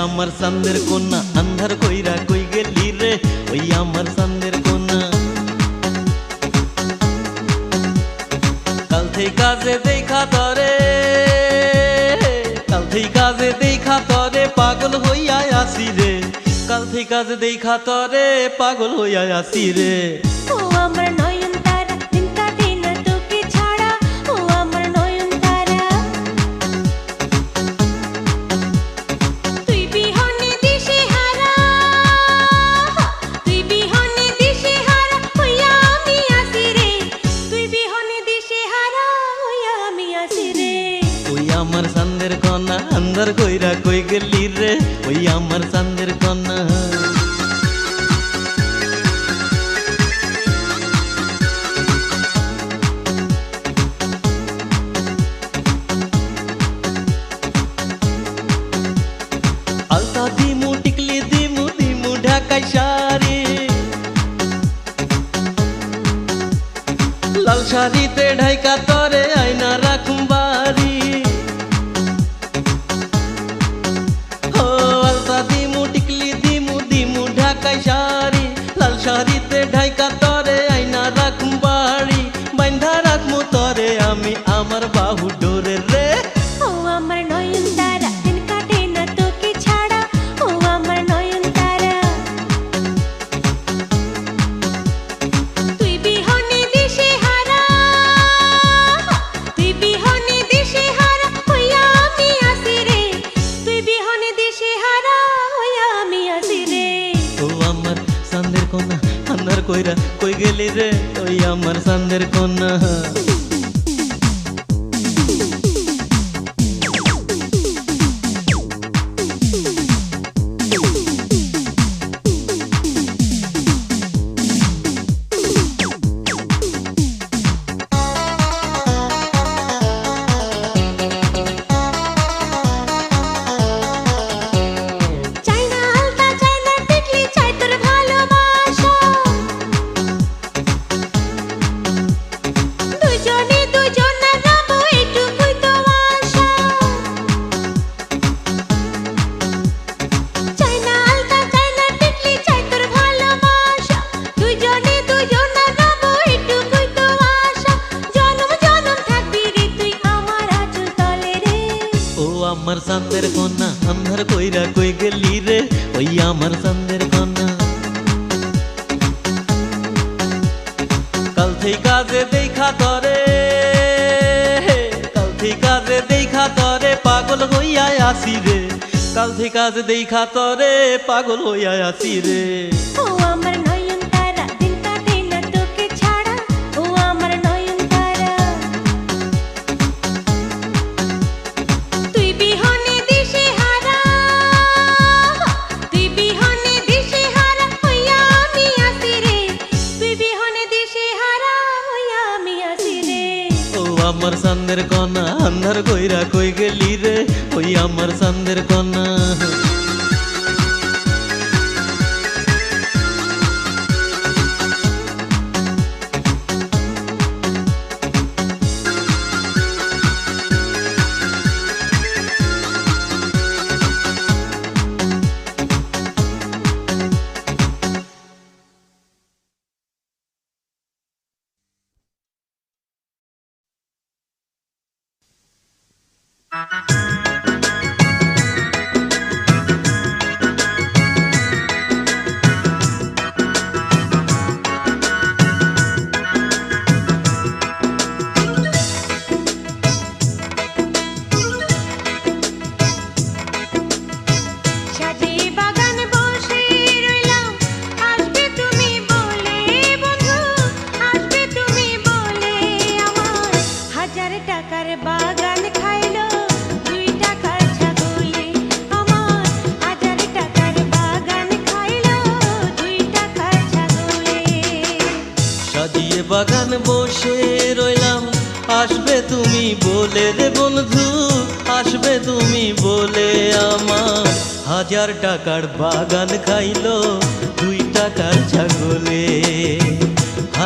আমার চাঁদের কন্যা আন্ধার কইরা কই গেলি রে, ওই আমার চাঁদের কন্যা। কাল থেকে কাজে দেখা তরে, কাল থেকে কাজে দেখা তরে পাগল হইয়া আসি রে, কাল থেকে কাজে দেখা তরে পাগল হইয়া আসি রে। ও আমার নয়ন তারা, দিন কাটে না তোকে ছাড়া, ও আমার নয়ন তারা। তুই বিহনে দিশে হারা, তুই বিহনে দিশে হারা হইয়া আমি আসি রে, তুই বিহনে দিশে হারা হইয়া আমি আসি রে। ওই আমার চাঁদের কন্যা আন্ধার কইরা কই গেলি রে, ওই আমার চাঁদের কন্যা। আলতা দিমু টিকলি দিমু দিমু ঢাকাই শাড়ি, লাল শাড়িতে ঢাইকা তরে আয়না রাখুম বাড়ি। ও আলতা দিমু টিকলি দিমু দিমু ঢাকাই শাড়ি, লাল শাড়িতে ঢাইকা তরে আয়না রাখুম বাড়ি। বান্ধা রাখমু তরে আমি আমার বাহু ডোরে রে। ও আমার নয়ন তারা, দিন কাটে না তোকে ছাড়া, ও আমার নয়ন তারা। তুই বিহনে দিশে হারা, তুই বিহনে দিশে হারা হইয়া আমি আসি রে, তুই বিহনে দিশে হারা হইয়া আমি আসি রে। ও আমার চাঁদের কন্যা আন্ধার কইরা কই গেলি রে, ওই আমার চাঁদের কন্যা। চাই না আলতা, চাই না টিকলি, চাই তোর ভালোবাসা। দুজনে দুজনের রব এইটুকুই তো আশা। চাই না আলতা, চাই না টিকলি, চাই তোর ভালোবাসা। দুজনে দুজনের রব এইটুকুই তো আশা। জনম জনম থাকবি রে তুই আমার আঁচল তলে রে। ও আমার চাঁদের কন্যা আন্ধার কইরা কই গেলি রে, ওই আমার চাঁদের কন্যা। কাল থেকে কাজে দেখা তরে, কাল থেকে কাজে দেখা তরে পাগল হইয়া আসি রে, কাল থেকে কাজে দেখা তরে পাগল হইয়া আসি রে। ও আমার নয়ন তারা, দিন কাটে না তোকে ছাড়া, ও আমার নয়ন তারা। তুই বিহনে দিশে হারা, তুই বিহনে দিশে হারা হইয়া আমি আসি রে, তুই বিহনে দিশে হারা হইয়া আমি আসি রে। ও আমার চাঁদের কন্যা আন্ধার কইরা কই গেলি রে, ওই আমার চাঁদের কন্যা। সাজিয়ে বাগান বসে রইলাম, আসবে তুমি বলে বন্ধু, আসবে তুমি বলে। আমার 1000 টাকার বাগান খাইলো 2 টাকার ছাগলে, আমার 1000 টাকার বাগান খাইলো 2 টাকার ছাগলে। সাজিয়ে বাগান বসে রইলাম, আসবে তুমি বলে রে বন্ধু, আসবে তুমি বলে আমার। 1000 টাকার বাগান খাইলো 2 টাকার ছাগলে।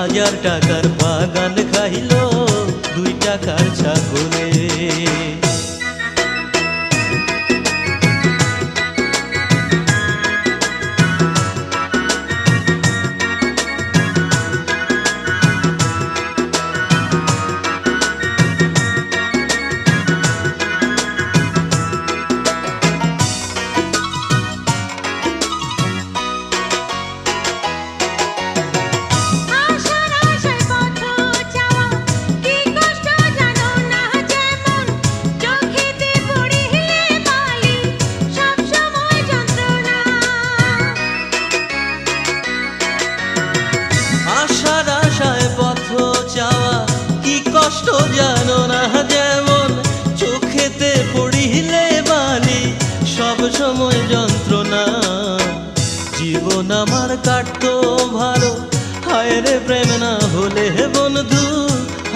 1000 টাকার বাগান খাইলো 2 টাকার ছাগলে। আশার আশায় পথ চাওয়া কি কষ্ট জানো না, যেমন চোখেতে পড়িলে বালি সব সময় যন্ত্রণা। আশার আশায় পথ চাওয়া কি কষ্ট জানো না, যেমন চোখেতে পড়িলে বালি সব সময় যন্ত্রণা। জীবন আমার কাটতো ভালো, হায় রে প্রেম না হলে বন্ধু,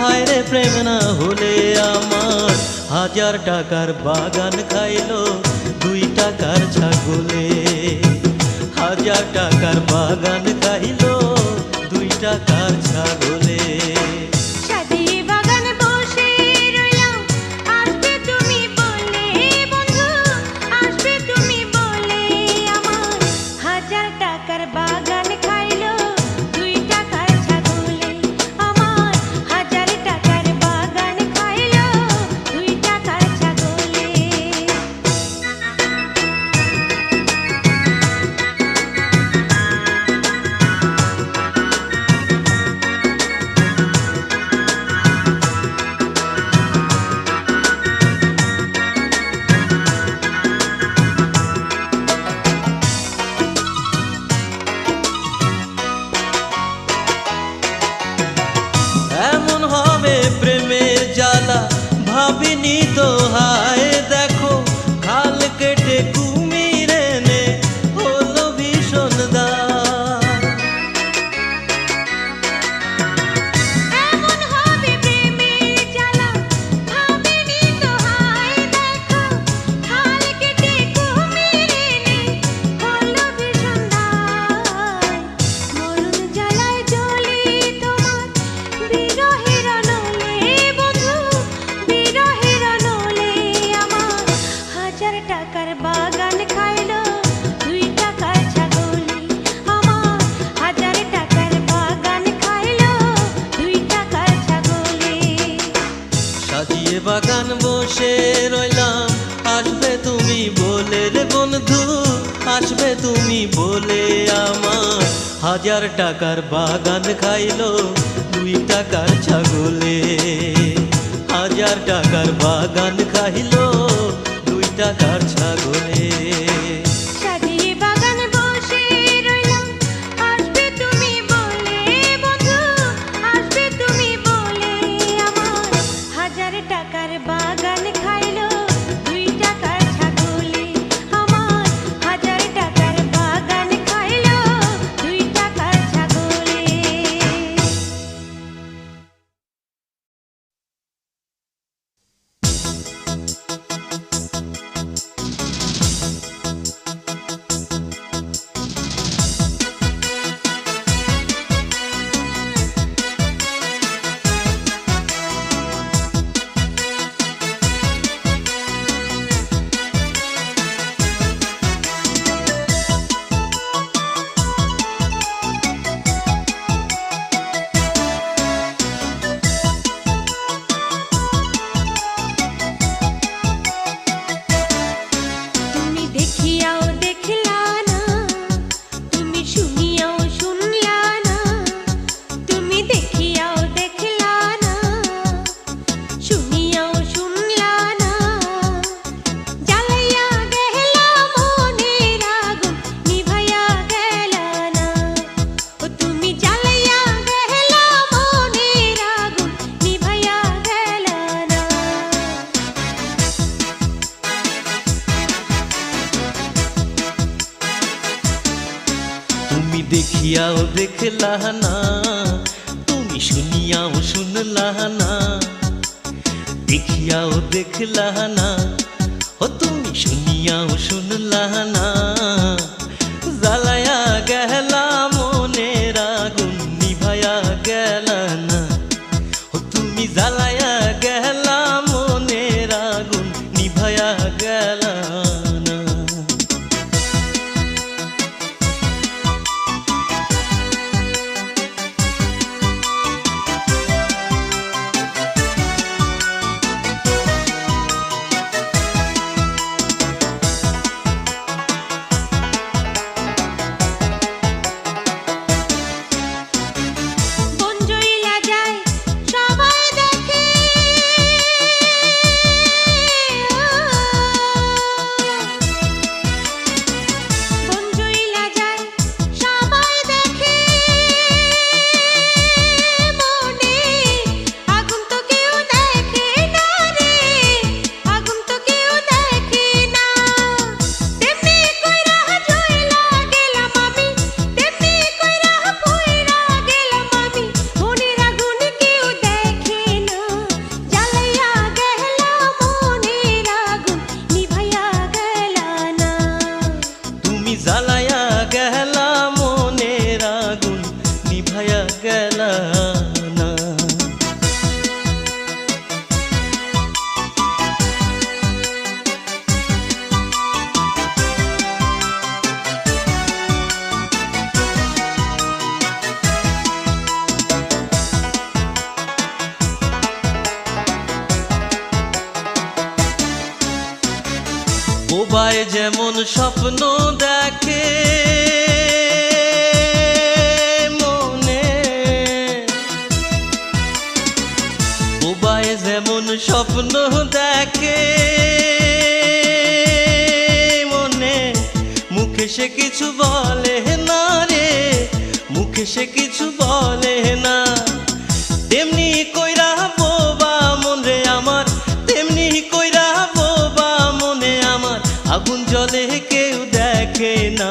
হায় রে প্রেম না হলে আমার। 1000 টাকার বাগান খাইলো 2 টাকার ছাগলে। 1000 টাকার বাগান খাইলো 2 টাকার ছাগলে। সাজিয়ে বাগানে বসে রইলাম, আসবে তুমি বলে বন্ধু, আসবে তুমি বলে আমার। 1000 টাকার বাগান খাইলো 2 টাকার ছাগলে আমার। 1000 টাকার বাগান খাইলো 2 টাকার ছাগলে। এমন হবে প্রেমের জ্বালা ভাবিনি তো, হায় দেখো খাল কেটে কুমির এনে হলো ভীষণ দায়। এমন হবে প্রেমের জ্বালা ভাবিনি তো, হায় দেখো খাল কেটে কুমির এনে হলো ভীষণ দায়। মরণ জ্বালায় জ্বলি তোমার বিরহের নলে বন্ধু, বিরহের নলে আমার। 1000 টাকার বাগান খাইলো 2 টাকার ছাগলে আমার। 1000 টাকার বাগান খাইলো 2 টাকার ছাগলে। সাজিয়ে বাগান বসে রইলাম, আসবে তুমি বলে রে বন্ধু, আসবে তুমি বলে আমার। 1000 টাকার বাগান খাইলো 2 টাকার ছাগলে। 1000 টাকার বাগান খাইলো 2 টাকার ছাগলে। সাজিয়ে বাগান বসে রইলাম, আসবে তুমি বলে বন্ধু, আসবে তুমি বলে আমার। 1000 টাকার বাগান খাইলো 2 টাকার ছাগলে আমার। 1000 টাকার বাগান খাইলো 2 টাকার ছাগলে। দেখিয়াও দেখলা না, তুমি শুনিয়াও শুনলা না, দেখিয়াও দেখলা না, ও তুমি শুনিয়াও শুনলা না, জ্বালায়া গেলা মনের আগুন নিভায়া গেলা না, ও তুমি জ্বালায়া গেলা মনের আগুন নিভায়া গেলা না। বঞ্জইলা যায় সবাই দেখে, বঞ্জইলা যায় সবাই দেখে, মনে আগুন তো কেউ দেখে না রে, আগুন তো কেউ দেখে না। তেমনি কইরা জইলা গেলাম আমি, তেমনি কইরা পুইরা গেলাম আমি, মনের আগুন কেউ দেখে না, জ্বালাইয়া গেলা মনের আগুন নিভাইয়া গেলা না। তুমি জ্বালায়া গেলা মনের আগুন নিভায়া গেলা না। বোবায় যেমন স্বপ্ন দেখে মনে, বোবায় যেমন স্বপ্ন দেখে মনে, মুখে সে কিছু বলে না রে, মুখে সে কিছু বলে না, তেমনি কইরা বোবা মন রে আমার, তেমনি কইরা বোবা মনে আমার, আগুন জ্বলে কেউ দেখে না,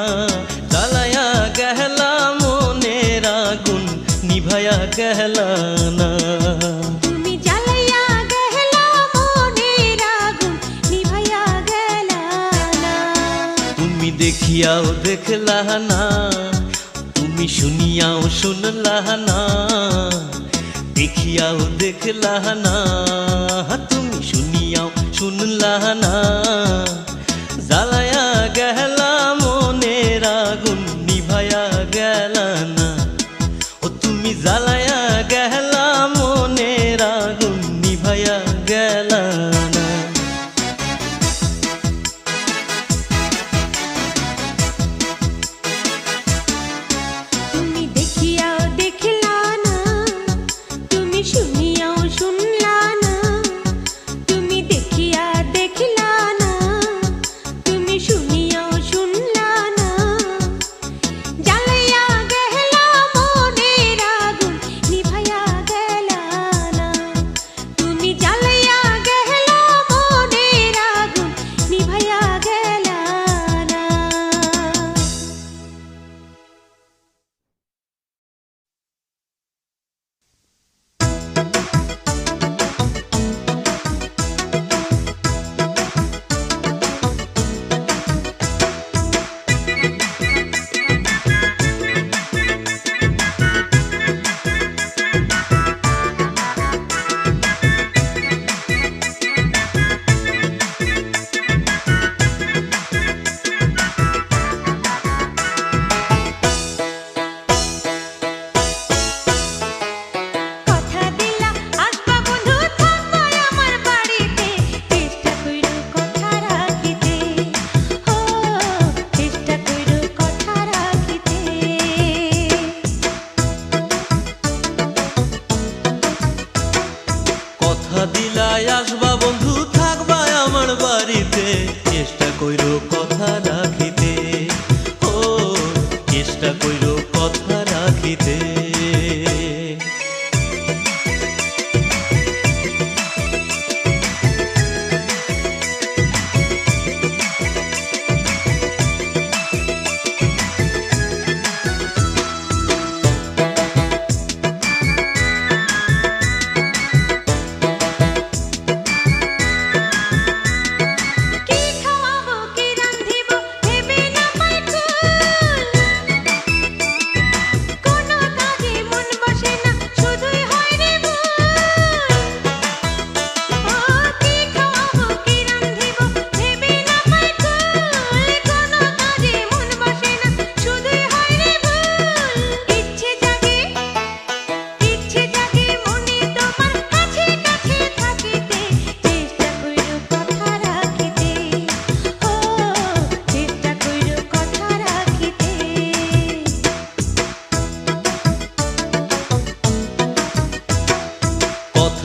জ্বালায়া গেলা মনের আগুন নিভায়া গেলা না। তুমি জ্বালাইয়া গেলা মনের আগুন নিভাইয়া গেলা না। তুমি দেখিয়াও দেখলা না, তুমি শুনিয়াও শুনলা না, দেখিয়াও দেখলা না, তুমি শুনিয়াও শুনলা না, জ্বালায়া গেলা মনের আগুন নিভায়া গেলা না, ও তুমি জ্বালায়া গেলা মনের আগুন নিভায়া গেলা না। তুমি দেখিয়াও দেখলা না, তুমি শুনিয়াও শুনলা না, তুমি দেখিয়া দেখলা না, তুমি শুনিয়াও শুনলা না, জ্বালাইয়া গেলা মনের আগুন নিভাইয়া গেলা না। তুমি জ্বালাইয়া গেলা মনের আগুন নিভাইয়া গেলা না। কথা দিলা আসবা বন্ধু থাকবা আমার বাড়িতে, চেষ্টা কইরো কথা রাখিতে, ও চেষ্টা কইরো কথা রাখিতে। কথা দিলাই আসবা বন্ধু থাকবা আমার বাড়িতে, চেষ্টা কইরো কথা রাখিতে, ও চেষ্টা কইরো কথা রাখিতে।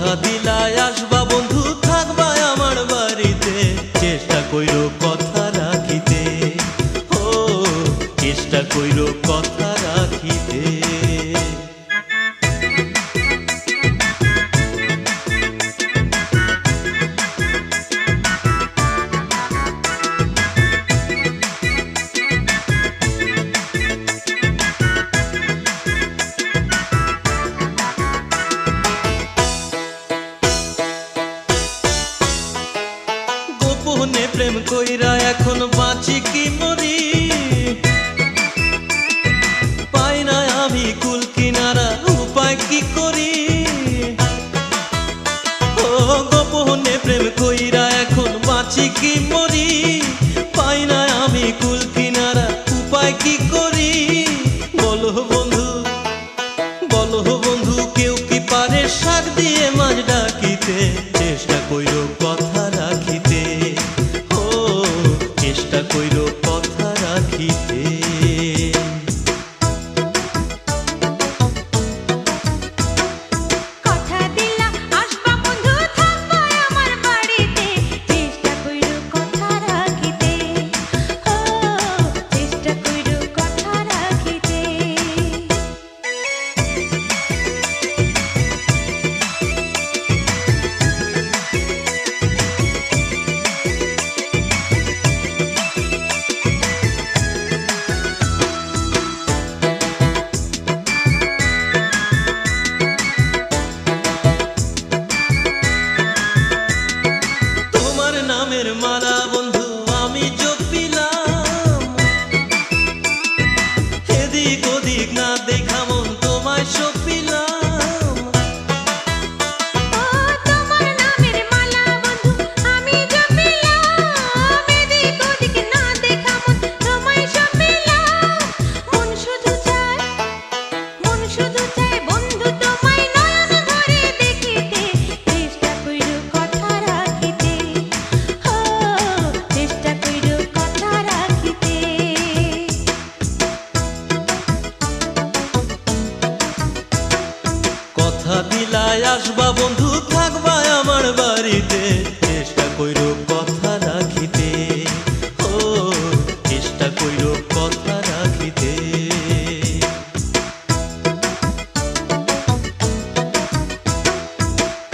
কথা দিলাই আসবা বন্ধু থাকবা আমার বাড়িতে চেষ্টা কইরো কথা রাখিতে ও চেষ্টা কইরো কথা রাখিতে গোপনে প্রেম কইরা এখন বাঁচি কি মরি পাই না আমি কুল কিনারা উপায় কি করি ও গোপনে প্রেম কইরা এখন বাঁচি কি মরি পাই না আমি কুল কিনারা উপায় কি করি বলো বন্ধু কেউ কি পারে শাক দিয়ে মাছ ডাকিতে চেষ্টা কইরো কথা রাখিতে ও চেষ্টা কইরো কথা রাখিতে কথা দিলা আসবা বন্ধু থাকবা আমার বাড়িতে চেষ্টা কইরো কথা রাখিতে ও চেষ্টা কইরো কথা রাখিতে তোমার নামের মালা বন্ধু আমি জপিলাম এদিক ওদিক না দেখা মন তোমায় সপিলাম ও তোমার নামের মালা বন্ধু আমি জপিলাম এদিক ওদিক না দেখা মন তোমায় সপিলাম মন শুধু চায় বন্ধু তোমায় নয়ন ভরে দেখিতে চেষ্টা কইরো কথা রাখিতে ও চেষ্টা কইরো কথা রাখিতে কথা দিলাই আসবা বন্ধু থাকবা আমার বাড়িতে চেষ্টা কইরো কথা রাখিতে ও চেষ্টা কইরো কথা রাখিতে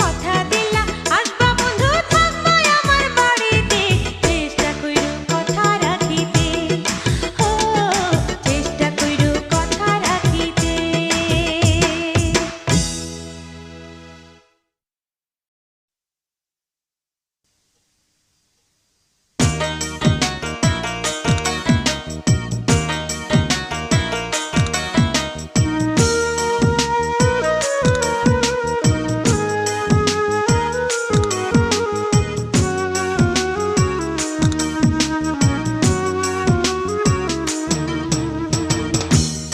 কথা দিলা আসবা বন্ধু থাকবা আমার বাড়িতে চেষ্টা কইরো কথা রাখিতে ও চেষ্টা কইরো কথা রাখিতে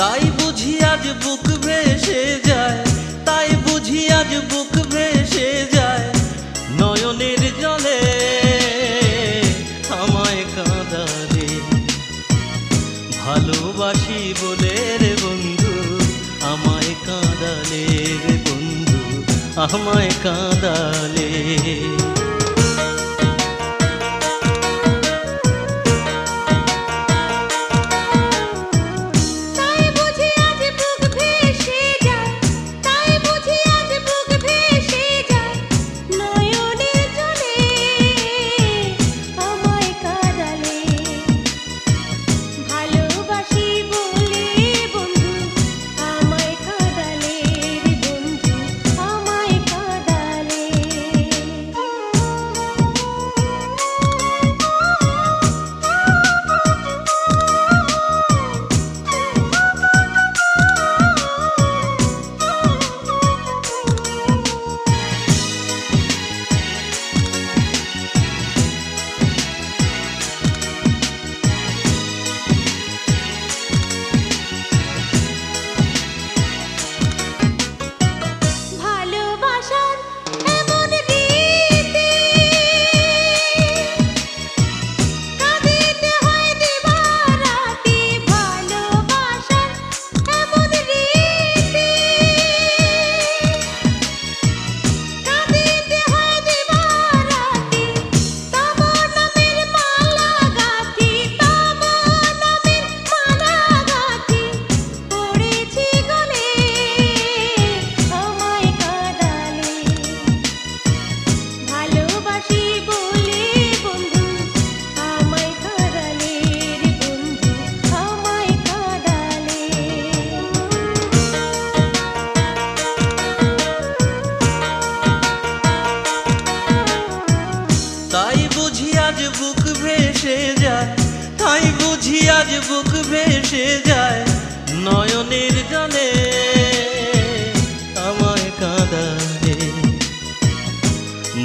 তাই বুঝি আজ বুক ভেসে যায় তাই বুঝি আজ বুক ভেসে যায় নয়নের জলে আমায় কাঁদালে ভালোবাসি বলে রে বন্ধু আমায় কাঁদালে রে বন্ধু আমায় কাঁদালে তাই বুঝি আজ বুক ভেসে যায় তাই বুঝি আজ বুক ভেসে যায় নয়নের জলে আমায় কাঁদালে ভালোবাসি বলে বন্ধু আমায় কাঁদালে রে বন্ধু আমায় কাঁদালে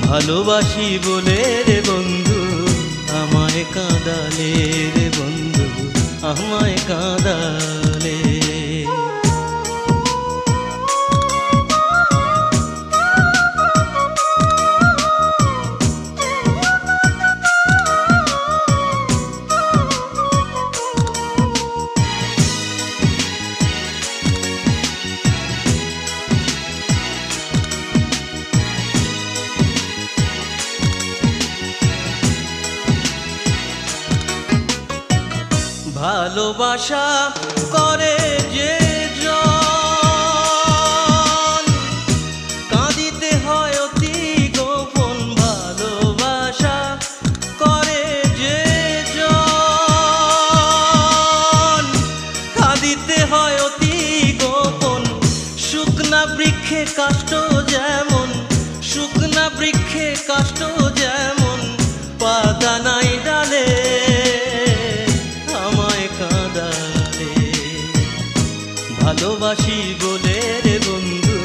ভালোবাসি বলে রে বন্ধু আমায় কাঁদালে রে বন্ধু আমায় কাঁদালে। ভালোবাসা করে যে জন কাঁদিতে হয় অতি গোপন। ভালোবাসা করে যে জন কাঁদিতে হয় অতি গোপন। শুকনা বৃক্ষে কাষ্ঠ যেমন, শুকনা বৃক্ষে কাষ্ঠ যেমন, পাতা নাই ডালে ভালোবাসি বলে রে বন্ধু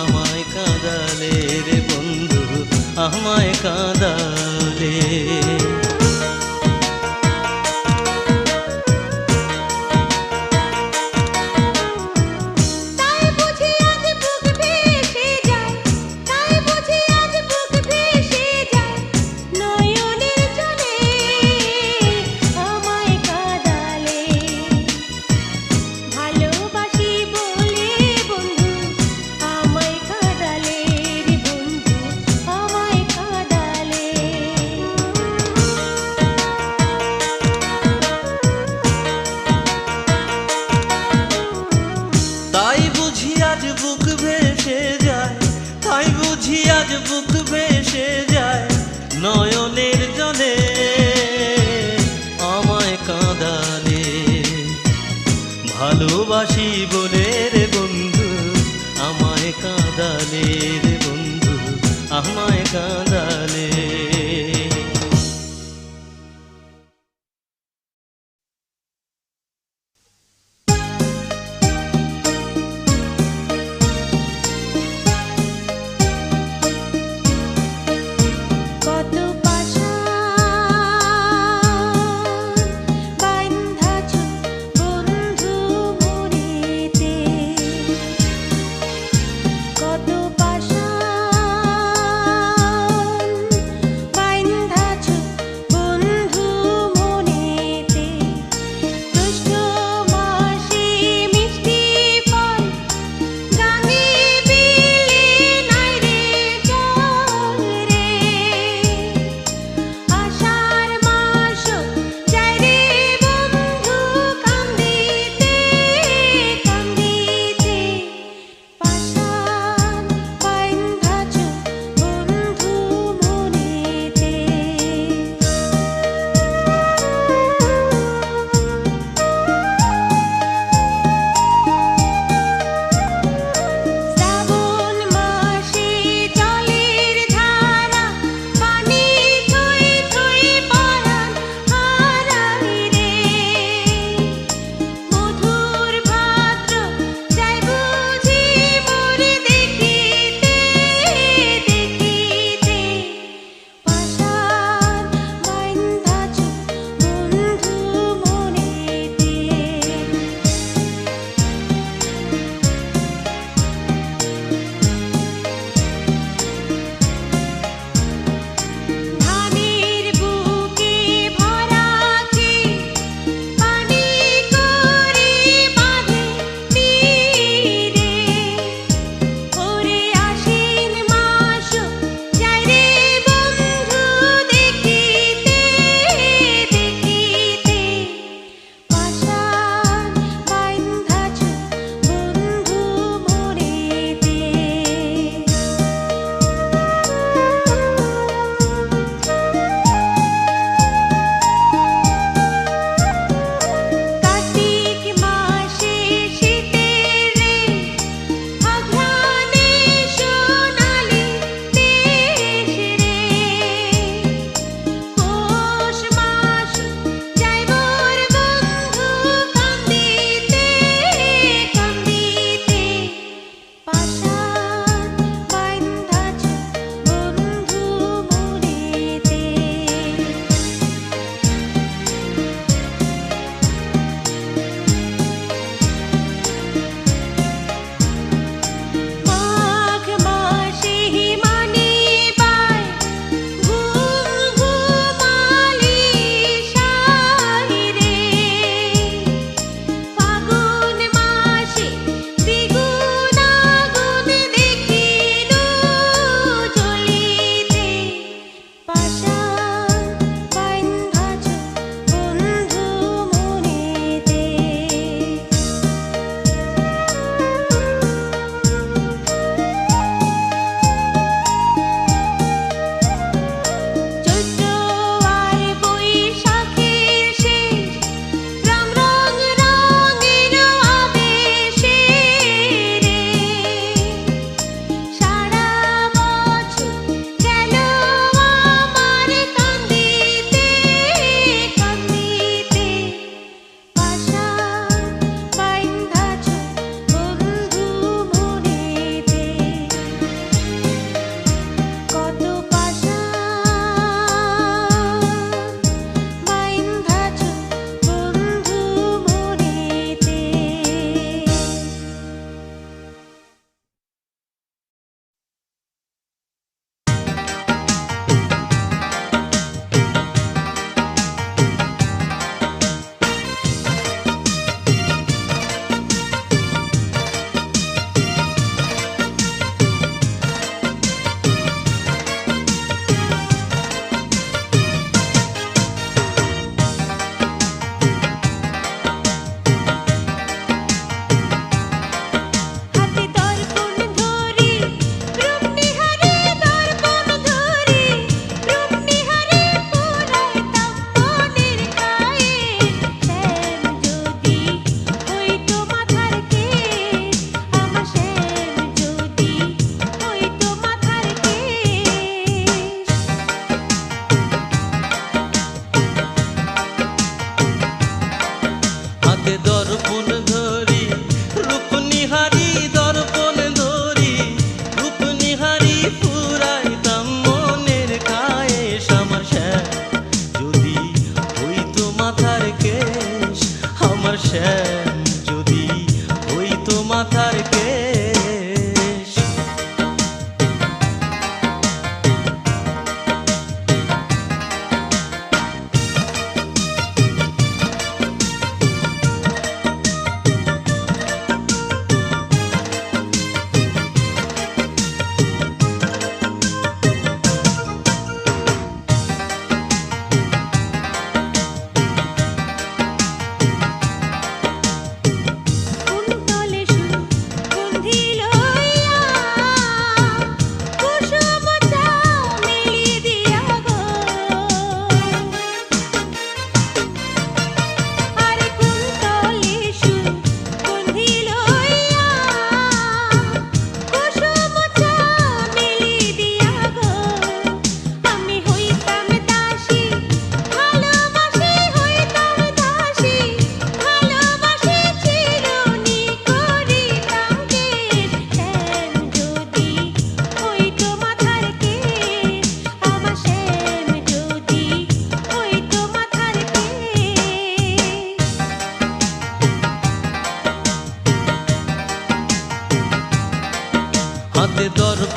আমায় কাঁদালে রে বন্ধু আমায় কাঁদালে। তাই বুঝি আজ বুক ভেসে যায়, তাই বুঝি আজ বুক ভেসে যায়, নয়নের জলে আমায় কাঁদালে। ভালোবাসি বলে রে বন্ধু আমায় কাঁদালে রে বন্ধু আমায় কাঁদালে। বান্ধা ছো বন্ধু মোরেতে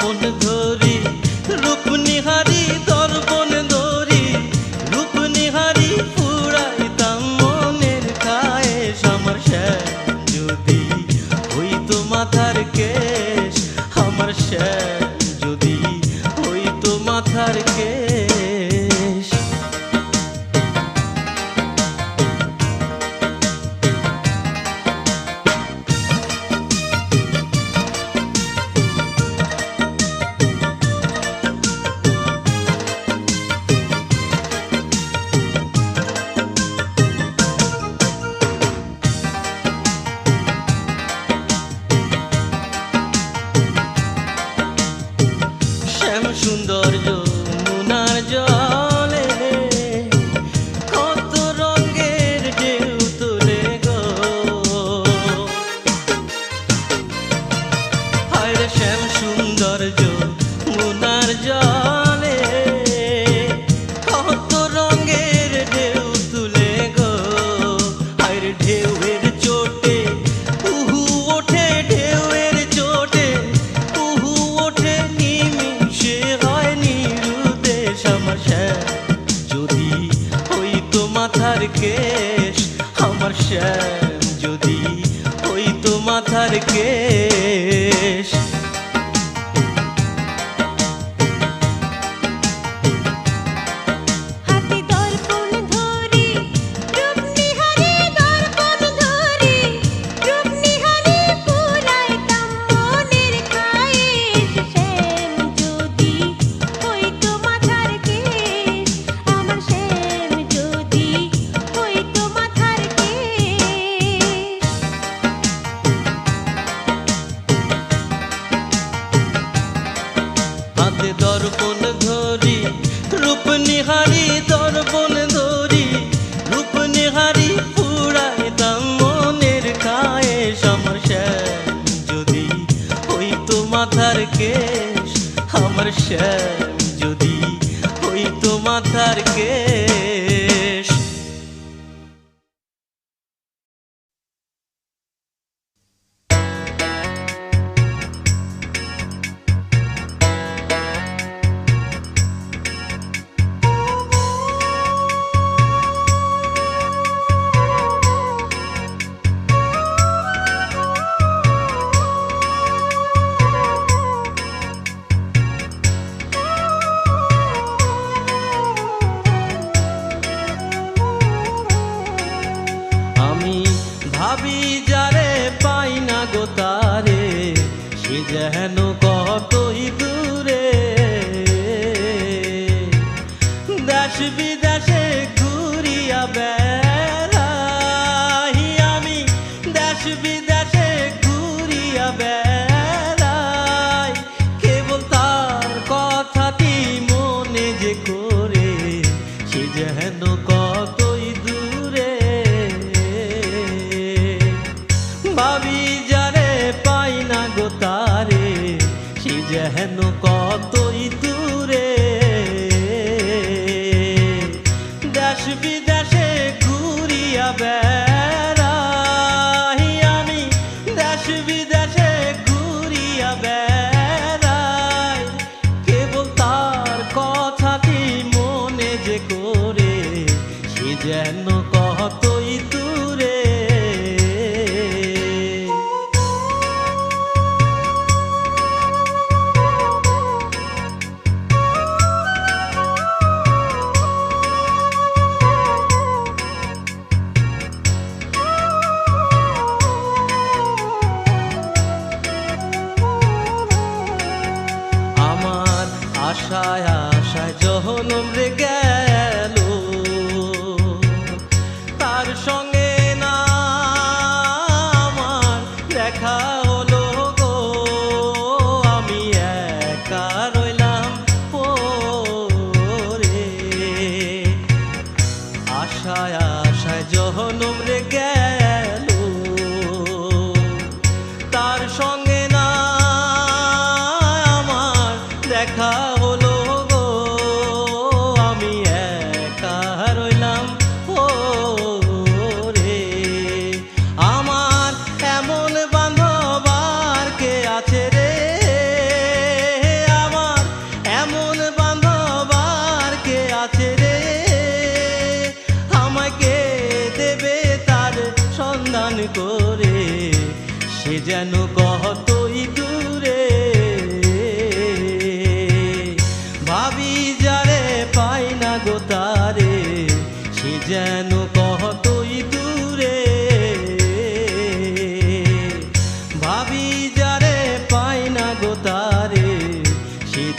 দর্পণ ধরি রূপ নিহারি দর্পণ ধরি রূপ নিহারি পুরাইতাম মনের খায়েশ আমার শ্যাম যদি হইতো মাথার কেশ আমার শ্যাম যদি হইতো মাথার কেশ শ্যাম সুন্দর যমুনার জলে কত রঙের ঢেউ তোলে গো হায় রে শ্যাম সুন্দর যমুনার জলে কত রঙের ঢেউ তুলে গো হায় রে ঢেউয়ের চোটে উহু ওঠে ঢেউয়ের চোটে উহু ওঠে নিমিষে হয় নিরুদেশ আমার শ্যাম যদি হইতো মাথার কেশ আমার শ্যাম যদি হইতো মাথার কেশ হাতে দর্পণ ধরি রূপ নিহারি দর্পণ ধরি রূপ নিহারি পুরাইতাম মনের খায়েশ শ্যাম যদি হইতো মাথার কেশ আমার শ্যাম যদি হইতো মাথার কেশ হাতে দর্পণ ধরি রূপ নিহারি দর্পণ ধরি রূপ নিহারি পুরাইতাম মনের খায়েশ আমার শ্যাম যদি হইতো মাথার কেশ আমার শ্যাম যদি হইতো মাথার কেশ আমি ভাবি যারে পাই না গো তারে সে যেন কতই দূরে দেশ বিদেশে ঘুরিয়া বেড়াই আমি দেশ বিদেশে ঘুরিয়া বেড়াই কেবল তার কথাটি মনে যে করে সে যেন কতই দূরে ভাবি যারে পাই না গো তারে সে যেন কতই দূরে দেশ বিদেশে ঘুরিয়া বেড়াই আমি দেশ বিদেশে ঘুরিয়া বেড়াই কেবল তার কথাটি মনে যে করে সে যেন কতই দূরে আমার আশায় আশায় জহনম রে গেল তার সঙ্গে না আমার দেখা হলো গো আমি একা রইলাম পড়ে আশায় আশায় জহনম রে গেল তার সঙ্গে না আমার দেখা হলো গো আমি একা রইলাম রে আমার এমন বান্ধব আর কে আছে রে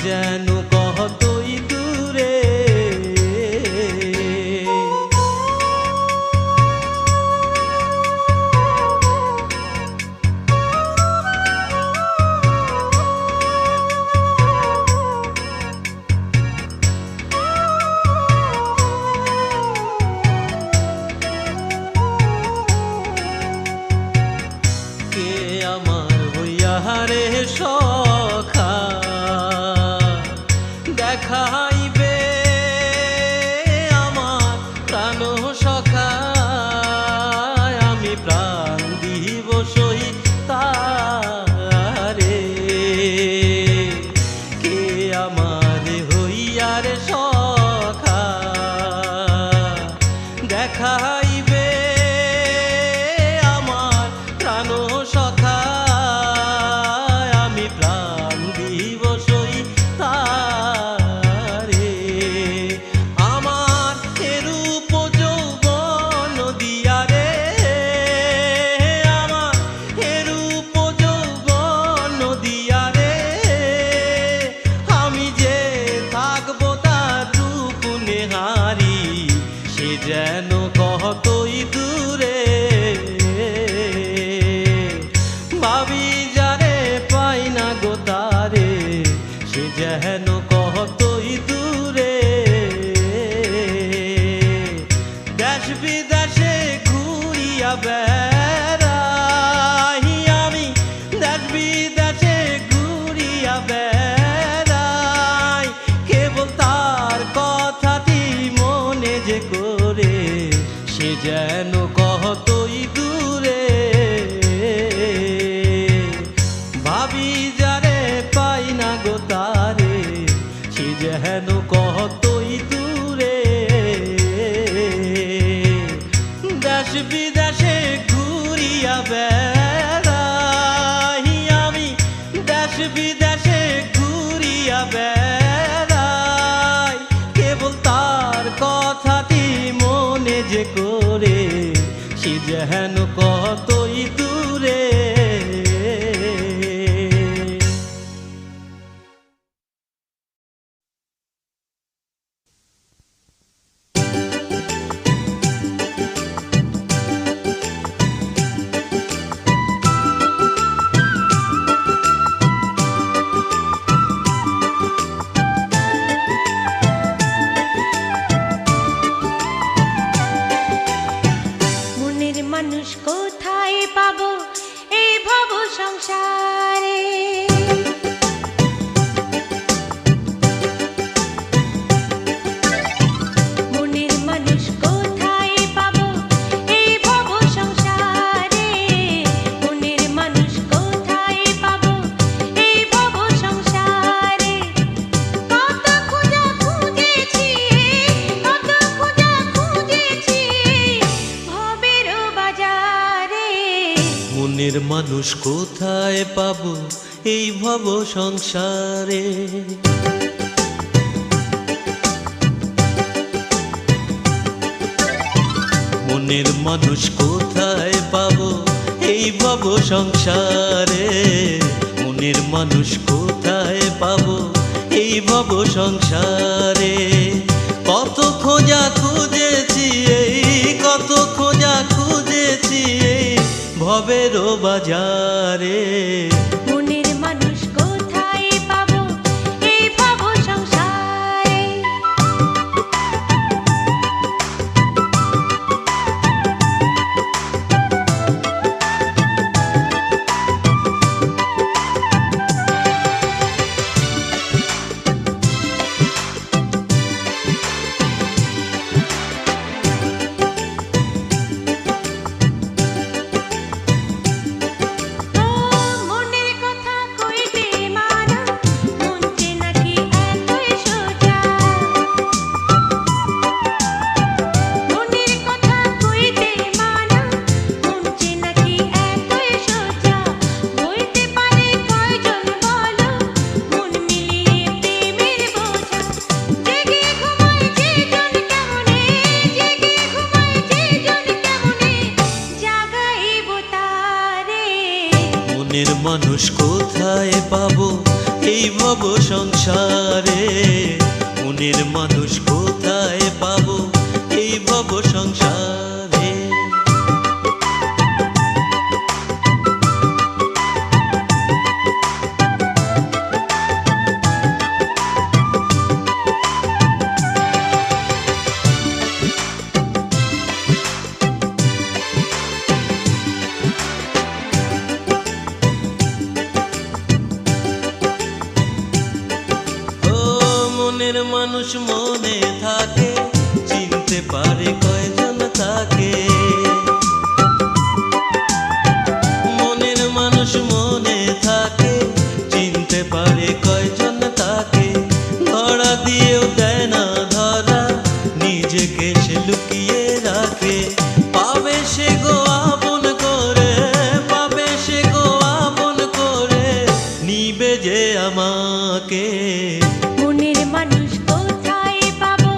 যেন কতই দূরে। কে আমার হইয়া রে সখা দেখাইবে আমার প্রাণ সখা, আমি প্রাণ দিব সহি তারে। কে আমার হইয়া রে সখা দেখাইবে আমার প্রাণ সখা, আমি প্রাণ দিব সহি তারে। আমার এরূপ যৌবন দিয়া রে, আমার এরূপ যৌবন দিয়া রে, আমি যে থাকবো তার রূপ নেহারি, সে যেন কতই দূরে। ভাবি যারে পাই না গো তারে, সে যেন কতই দূরে। দেশ বিদেশে ঘুরিয়া বেড়াই আমি, দেশ বিদেশে ঘুরিয়া বেড়াই, কেবল তার কথাটি মনে যে করে, সে যেন কতই দূরে। ভাবি যারে পাই না গো তারে, সে যেন কতই দূরে। দেশ বিদেশে ঘুরিয়া বেড়াই আমি, দেশ বিদেশে ঘুরিয়া বেড়াই, কেবল তার কথাটি মনে যে করে, সে যেন কতই দূরে। মনের মানুষ কোথায় পাবো এই ভব সংসারে? মনের মানুষ কোথায় পাবো এই ভব সংসারে? মনের মানুষ কোথায় পাবো এই ভব সংসারে? কত খোঁজা খুঁজেছি, কত খোঁজা খুঁজেছি ভবের বাজারে। মনের মানুষ কোথায় পাবো এই ভব সংসারে? মনের মানুষ কোথায় পাবো এই ভব সংসারে? মনের মানুষ কোথায় পাবো এই ভব সংসারে? কত খোঁজা খুঁজেছি, এই কত খোঁজা খুঁজেছি এই ভবের বাজারে। মনের মানুষ কোথায় পাবো এই ভব সংসারে? ও মনের কথা সংসারে, মনের মানুষ কোথায় পাবো এই ভব সংসারে। মনের মানুষ মনে থাকে, চিনতে পারে কয়জন তাকে। মনের মানুষ মনে থাকে, চিনতে পারে কয়জন তাকে। ধরা দিয়েও দেয় না ধরা, নিজেকে সে লুকিয়ে রাখে। পাবে সে গো আপন করে, পাবে সে গো আপন করে, নিবে যে আমাকে। মনের মানুষ কোথায় পাবো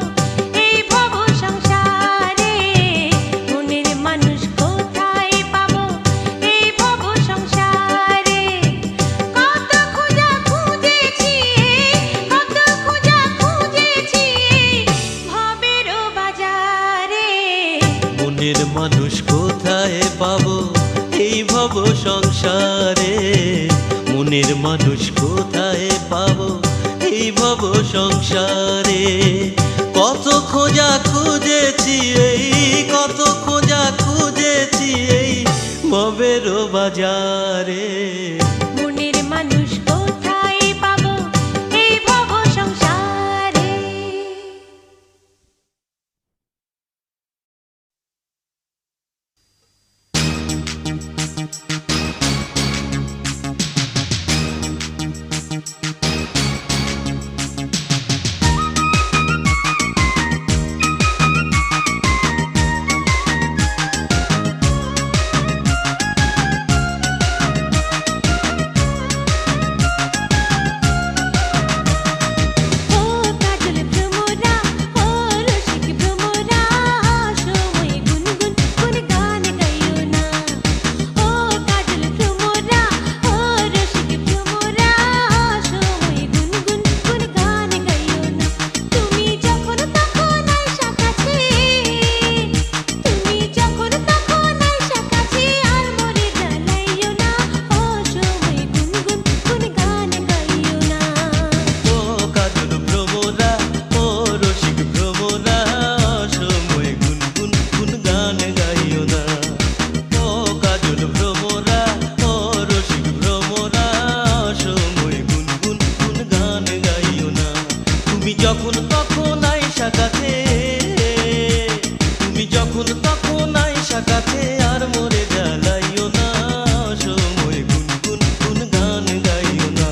এই ভব সংসারে, মনের মানুষ কোথায় পাবো এই ভব সংসারে। কত খোঁজা খুঁজেছি, কত খোঁজা খুঁজেছি ভবেরও বাজারে। মনের মানুষ কোথায় পাবো এই ভব সংসারে, মনের মানুষ কোথায় পাবো এই ভব সংসারে। কত খোঁজা খুঁজেছি এই, কত খোঁজা খুঁজেছি এই ভবেরও বাজারে। মনের মানুষ কোথায় পাবো এই ভব সংসারে। যখন তখন আইসা কাছে, তুমি যখন তখন আইসা কাছে, আর মোরে জ্বালাইও না, সময় গুনগুন গুন গান গাইও না।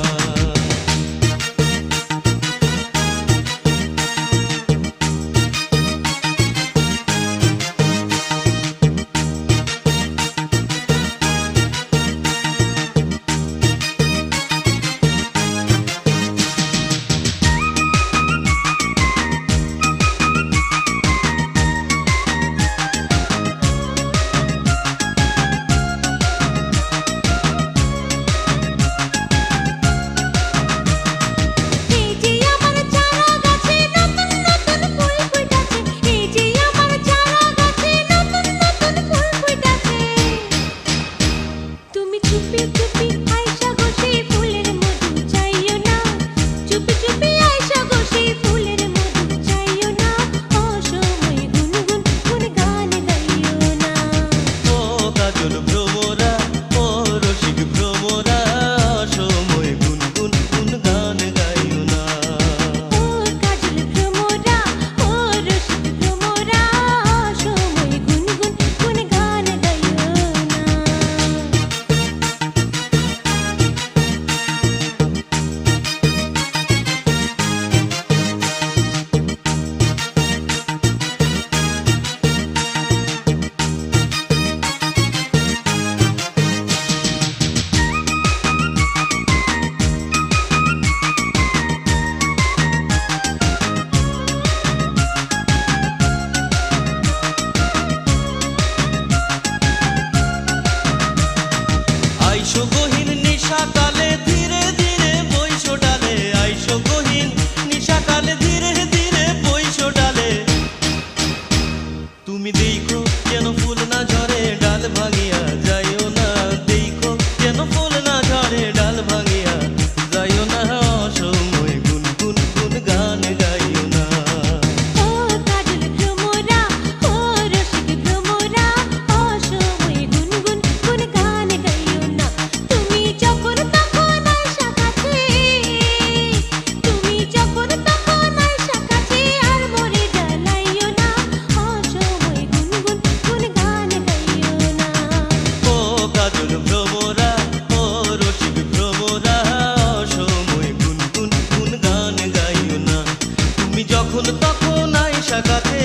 যখন তখন আইসা কাছে,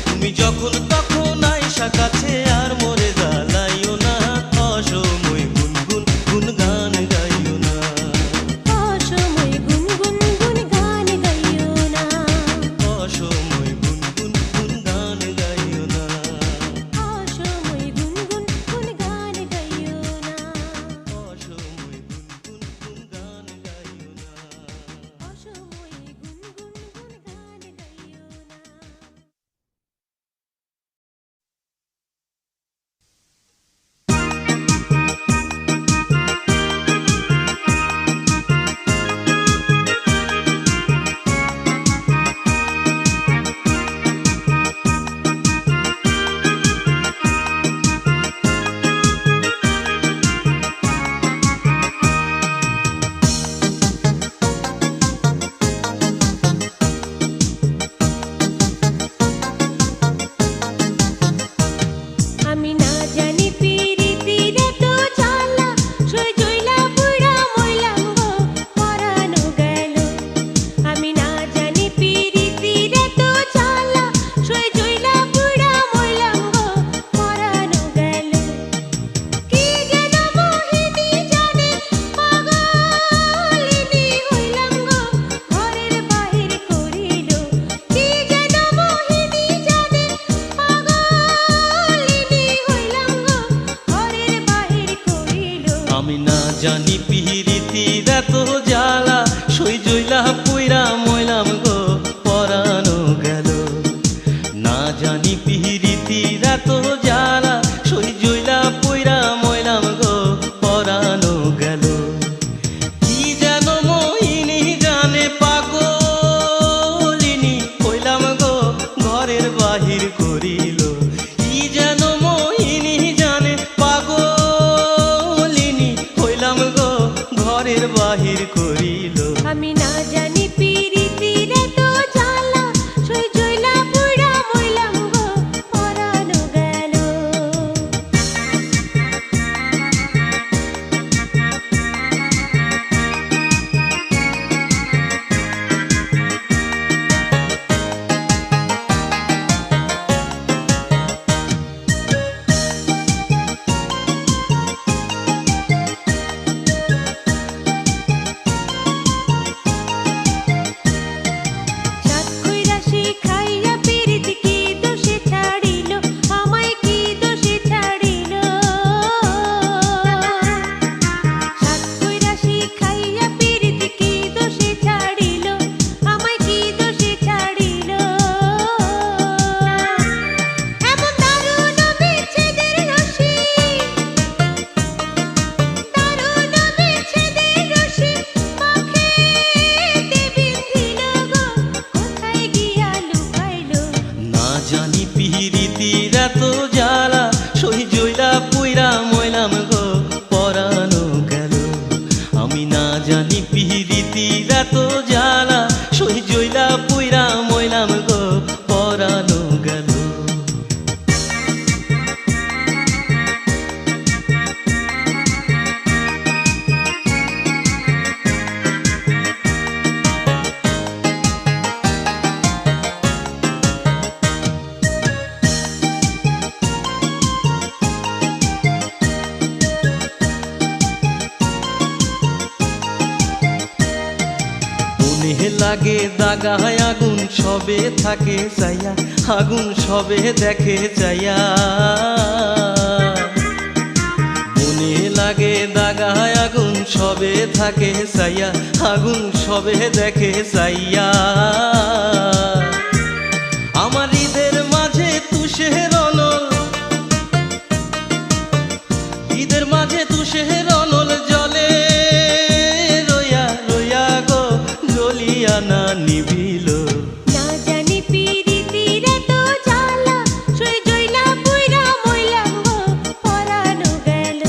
তুমি যখন তখন আইসা কাছে, আর মোরে জ্বালাইও না, অসময় গুনগুন গুন গান গাইও না, অসময় গুনগুন গুন গান গাইও না, অসময় গুনগুন গুন গান গাইও না, অসময় গুনগুন গুন গান গাইও না, অসময় গুনগুন গুন গান গাইও না। অসময় গুনগুন গুন গান গাইও না। আমি না জানি পিরিতির এত জ্বালা, সই জইলা বুইড়া মইলাম গো, পরানো গেল। আমি না জানি পিরিতির এত জ্বালা, সই জইলা বুইড়া মইলাম গো, পরানো গেল। কি যেন মোহিনী জানে, পাগলিনী হইলাম গো, ঘরের বাহির করিল। কি যেন মোহিনী জানে, পাগলিনী হইলাম গো, ঘরের বাহির করিল। আমি না জানি পিরিতির এত জ্বালা, সই জইলা পুইরা মইলাম গো, পরানো গেল। না জানি পিরিতির এত জ্বালা, সই জইলা পুইরা মইলাম গো, পরানো গেল। কি যেন মোহিনী জানে, পাগলিনী হইলাম গো, ঘরের বাহির করিল। কি যেন মোহিনী জানে, পাগলিনী হইলাম গো, ঘরের বাহির করিল। আমি না জানি পিরিতির এত জ্বালা, সই জইলা বুইড়া মইলাম গো, পরানো গেল। সাত কইরাশি খাইয়া পিরিতি কি দোষে ছাড়িল, আমায় কি দোষে ছাড়িল। সাত কইরাশি খাইয়া পিরিতি কি দোষে ছাড়িল, আমায় কি দোষে ছাড়িল। এমন দারুণ বিচ্ছেদের রশি, দারুণ বিচ্ছেদের রশি, পাখিতে বিন্ধিল গো, কোথায় গিয়া লুকাইল। না জানি পিরিতির এত জ্বালা, সই জইলা পুইরা মইলাম গো, পরানো গেল। আমি না জানি পিরিতির এত জ্বালা, সই জইলা পুইরা মইলাম গো, পরানো গেল। মনে লাগে দাগায় আগুন, সবে থাকে চাইয়া, আগুন সবে দেখে চাইয়া। মনে লাগে দাগায় আগুন, সবে থাকে চাইয়া, আগুন সবে দেখে চাইয়া। আমার ঈদের মাঝে তুষের অনল, ঈদের মাঝে তুষের অনল জলে রইয়া রইয়া গো, জ্বলিয়া না নিভিল। না জানি পিরিতির এত জ্বালা, সই জইলা বুইড়া মইলাম গো, পরানো গেল।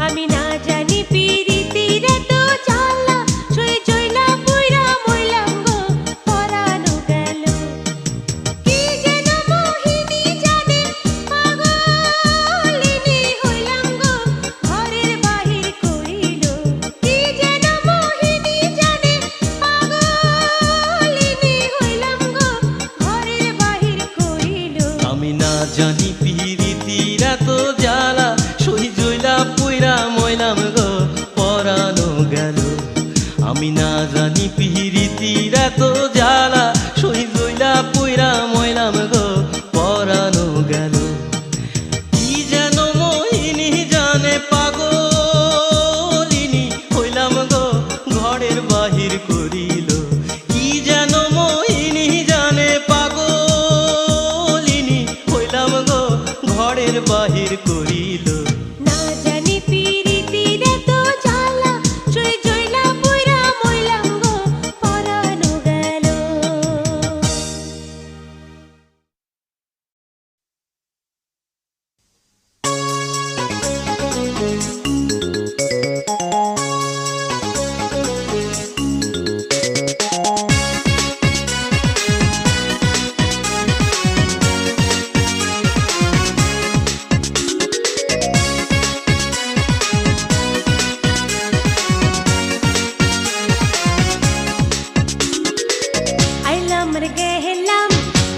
আমি না জানি পিরিতির এত জ্বালা, সই জইলা বুইড়া মইলাম গো, পরানো গেল। কি যেন মোহিনী জানে, পাগলিনী হইলাম গো, ঘরের বাহির করিল। কি যেন মোহিনী জানে, পাগলিনী এত জ্বালা সই জইলা পুইরা মইলাম গো পরানো গেল কি যেন মোহিনী জানে পাগলিনী হইলাম গো ঘরের বাহির করিল কি যেন মোহিনী জানে পাগলিনী হইলাম গো ঘরের বাহির করিল না জানি পিরিতির এত জ্বালা সই জইলা পুইরা মইলাম গো পরানো গেল আইলাম আর গেলাম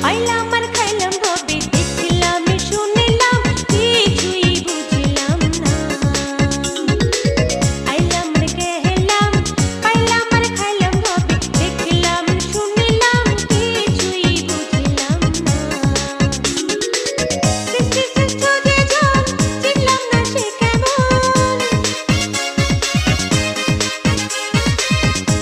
আইলাম আর খাইলাম ভাবে দেখলাম শুনলাম কিছুই বুঝলাম না আইলাম আর গেলাম আইলাম আর খাইলাম ভাবে দেখলাম শুনলাম কিছুই বুঝলাম না সৃষ্টি শ্রেষ্ঠ যে জন চিনলাম না সে কেমন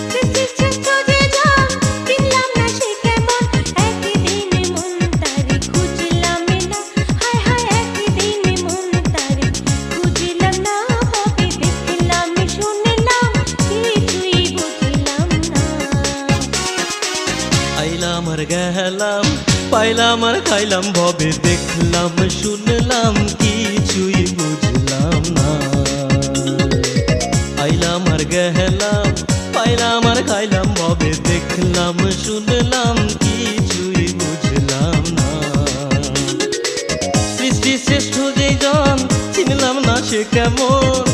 সৃষ্টি শ্রেষ্ঠ যে জন চিনলাম না সে কেমন একদিন মন তারে খুঁজলাম না হায় হায় একদিন মন তারে খুঁজলাম না ভাবে দেখলাম শুনলাম কিছুই বুঝলাম না আইলাম আর গেলাম পাইলাম আর খাইলাম ভবে দেখলাম শুনলাম কিছুই বুঝলাম না আইলাম আর গেলাম পাইলাম আর খাইলাম ভবে দেখলাম শুনলাম কিছুই বুঝলাম না সৃষ্টি শ্রেষ্ঠ যেই জন চিনলাম না সে কেমন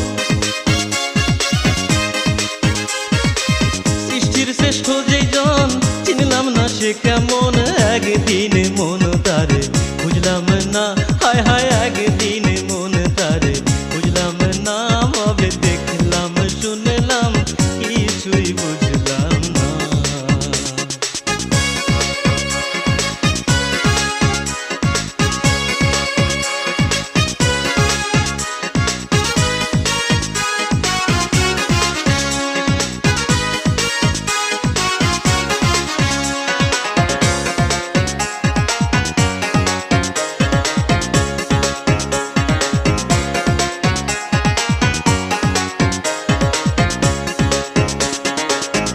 সৃষ্টির শ্রেষ্ঠ যেই জন চিনলাম না সে কেমন একদিন মন তারে বুঝলাম না হায় হায় একদিন মন তারে বুঝলাম না ভাবে দেখলাম শুনলাম কিছুই বুঝলাম না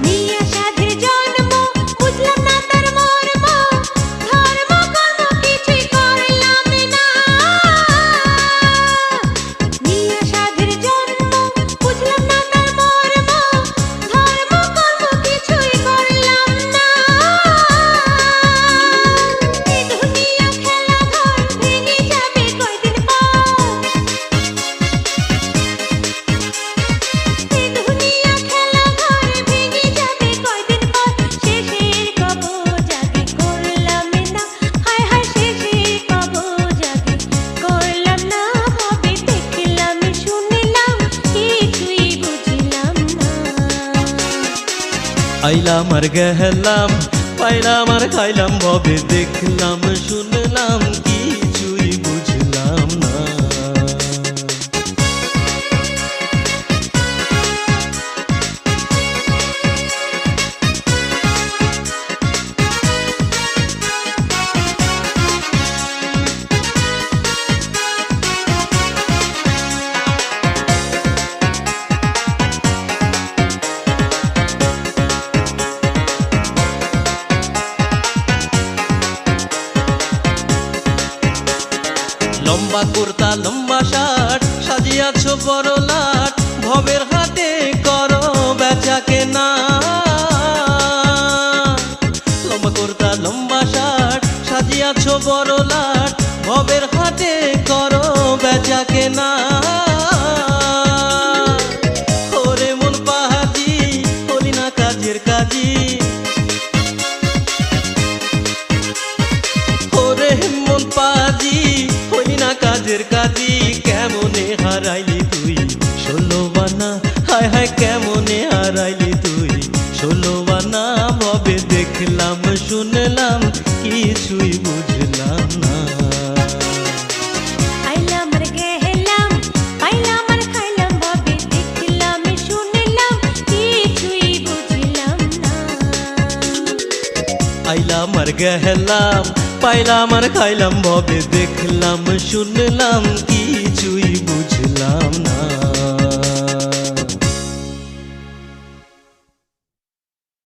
নিয়া সাধের জন্ম বুঝলাম না তার মর্ম ধর্ম কর্ম কিছুই করলাম না নিয়া সাধের জন্ম বুঝলাম না তার মর্ম ধর্ম কর্ম কিছুই করলাম না এই দুনিয়া খেলা ঘর ভেঙে যাবে কয়দিন পর এই দুনিয়া খেলা ঘর ভেঙে যাবে কয়দিন পর শেষের কব জাগে করলাম না হায় হায় শেষের কব জাগে করলাম না ভাবে দেখলাম শুনলাম কিছুই বুঝলাম না আইলাম আর গেলাম পাইলাম আর খাইলাম ভবে দেখলাম শুনলাম কিছুই বুঝলাম না লম্বা কুর্তা লম্বা শার্ট সাজিয়াছো বড় লাট ভবের হাটে করো বেচা কেনা লম্বা কুর্তা লম্বা শার্ট সাজিয়াছো বড় লাট ভবের হাটে করো বেচা কেনা ওরে মন পাহাজি হলি না কাজের কাজী ওরে মন পাজি হইলি না কাজের কাজী কেমনে হারাইলি তুই ষোলো বানা হায় হায় কেমনে হারাইলি তুই ষোলো বানা দিওয়ানা ভবে দেখলাম শুনলাম কিছুই বুঝলাম না। আইলাম আর গেলাম পাইলাম আর খাইলাম ভাবে দেখলাম শুনলাম কিছুই বুঝলাম না। আইলাম আর গেলাম পাইলাম আর খাইলাম ভবে দেখলাম শুনলাম কিছুই বুঝলাম না।